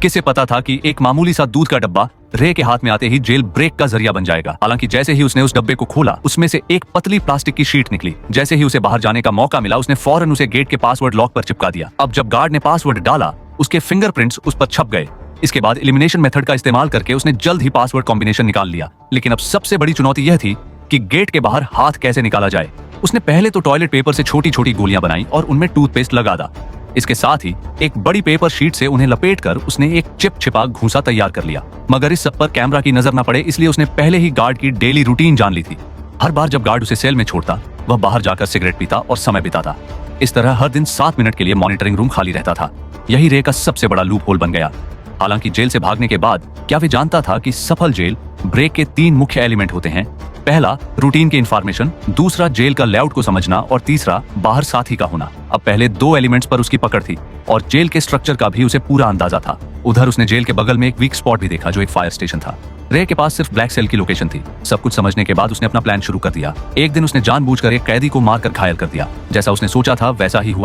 किसे पता था कि एक मामूली सा दूध का डब्बा रे के हाथ में आते ही जेल ब्रेक का जरिया बन जाएगा। हालांकि जैसे ही उसने उस डब्बे को खोला, उसमें से एक पतली प्लास्टिक की शीट निकली। जैसे ही उसे बाहर जाने का मौका मिला, उसने फौरन उसे गेट के पासवर्ड लॉक पर चिपका दिया। अब जब गार्ड ने पासवर्ड डाला, उसके फिंगरप्रिंट्स उस पर छप गए। इसके बाद एलिमिनेशन मेथड का इस्तेमाल करके उसने जल्द ही पासवर्ड कॉम्बिनेशन निकाल लिया। लेकिन अब सबसे बड़ी चुनौती यह थी कि गेट के बाहर हाथ कैसे निकाला जाए। उसने पहले तो टॉयलेट पेपर से छोटी छोटी गोलियां बनाई और उनमें टूथपेस्ट लगा दा। इसके साथ ही एक बड़ी पेपर शीट से उन्हें लपेटकर उसने एक चिप छिपा घूंसा तैयार कर लिया। मगर इस सब पर कैमरा की नजर न पड़े, इसलिए उसने पहले ही गार्ड की डेली रूटीन जान ली थी। हर बार जब गार्ड उसे सेल में छोड़ता, वह बाहर जाकर सिगरेट पीता और समय बिताता। इस तरह हर दिन 7 मिनट के लिए मॉनिटरिंग रूम खाली रहता था। यही रे का सबसे बड़ा लूप होल बन गया। हालांकि जेल से भागने के बाद क्या वे जानता था कि सफल जेल ब्रेक के 3 मुख्य एलिमेंट होते हैं। पहला, रूटीन की इंफॉर्मेशन, दूसरा जेल का लेआउट को समझना और तीसरा बाहर साथी का होना। अब पहले 2 एलिमेंट्स पर उसकी पकड़ थी और जेल के स्ट्रक्चर का भी उसे पूरा अंदाजा था। उधर उसने जेल के बगल में एक वीक स्पॉट भी देखा, जो एक फायर स्टेशन था। रे के पास सिर्फ ब्लैक सेल की लोकेशन थी। सब कुछ समझने के बाद उसने अपना प्लान शुरू कर दिया। एक दिन उसने जानबूझकर एक कैदी को मारकर घायल कर दिया। जैसा उसने सोचा था वैसा ही हुआ।